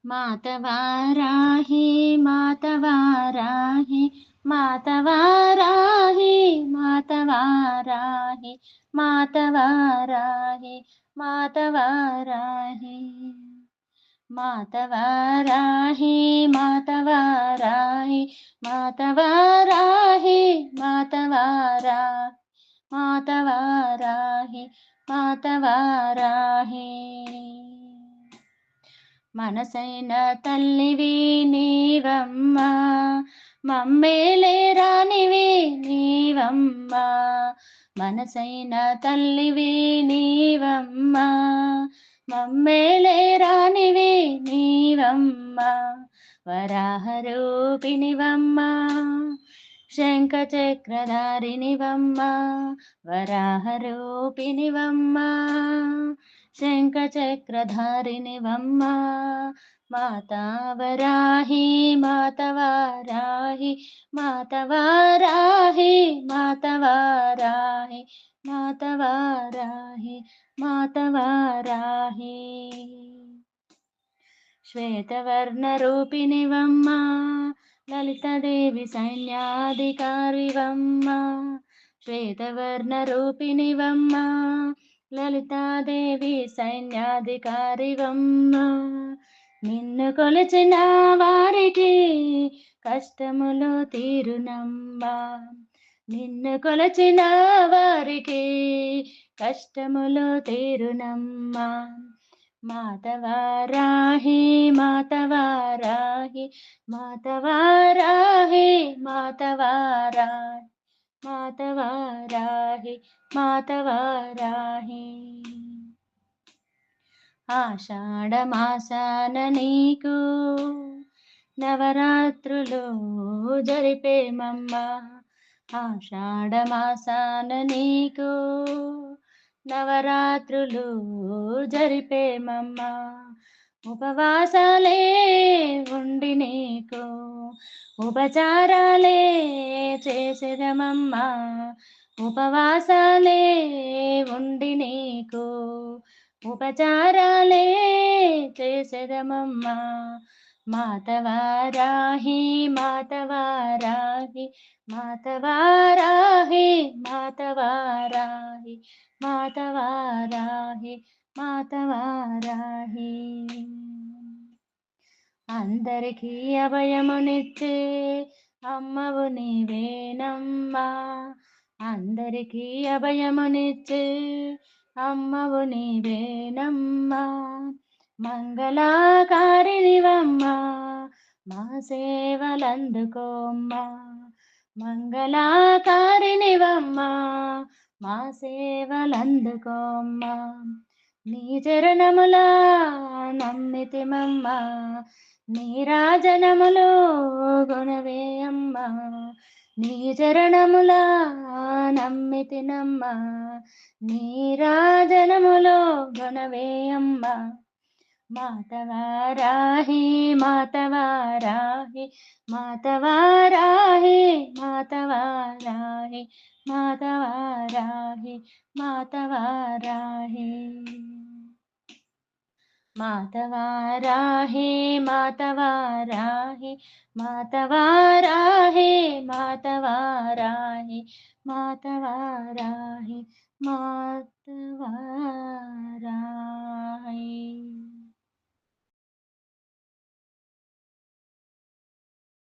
मातवाराहि मातवाराहि मातवाराहि मातवाराहि मातवाराहि मातवाराहि मातवाराहि मातवाराहि मातवाराहि मातवारा मातवाराहि मातवाराहि మనసైన తల్లివి నీవమ్మా మమ్మేలే రానివి నీవమ్మా మనసైన తల్లివి నీవమ్మా మమ్మేలే రానివి నీవమ్మా వరాహరూపిణివమ్మా శంఖచక్రధారిణివమ్మా వరాహరూపిణివమ్మా శంఖచక్రధారిణివమ్మా మాతావరాహి మాతవారాహి మాతవారాహి మాతవారాహి మాతవారాహి మాతవారాహి శ్వేతవర్ణరూపిణివమ్మా లలితాదేవి సైన్యాధికారివమ్మా శ్వేతవర్ణరూపిణివమ్మా లలితాదేవి సైన్యాధికారివమ్మా నిన్ను కొలిచిన వారికి కష్టములు తీరునమ్మా నిన్ను కొలచిన వారికి కష్టములు తీరునమ్మా మాతవారాహి మాతవారాహి మాతవారాహి మాతవారాహి మాతవారాహి మాతవారాహి ఆషాఢమాసాన నీకు నవరాత్రులు జరిపేమమ్మా ఆషాఢమాసాన నీకు నవరాత్రులు జరిపేమమ్మా ఉపవాసాలే ఉండి నీకు ఉపచారాలే చేసేదమమ్మా ఉపవాసాలే ఉండి నీకు ఉపచారాలే చేసేదమమ్మా మాతవారాహి మాతవారాహి మాతవారాహి మాతవారాహి మాతవారాహి మాతవారాహి అందరికీ అభయమునిచ్చే అమ్మవు నీవేనమ్మా అందరికీ అభయమునిచ్చే అమ్మవు నీవేనమ్మా మంగళాకారినివమ్మా మా సేవలందుకోమ్మా మంగళాకారినివమ్మా మా సేవలందుకోమ్మా నీ చరణములా నమ్మితిమమ్మా నీరాజనములో గుణవే అమ్మా నీ చరణములా నమ్మితినమ్మా నీరాజనములో గుణవే అమ్మా మాతవారాహి మాతవారాహి మాతవారాహి మాతవారాహి మాతవారాహి మాతవారాహి మాతవారాహి మాతవారాహి మాతవారాహి మాతవారాహి మాతవారాహి మాతవారాహి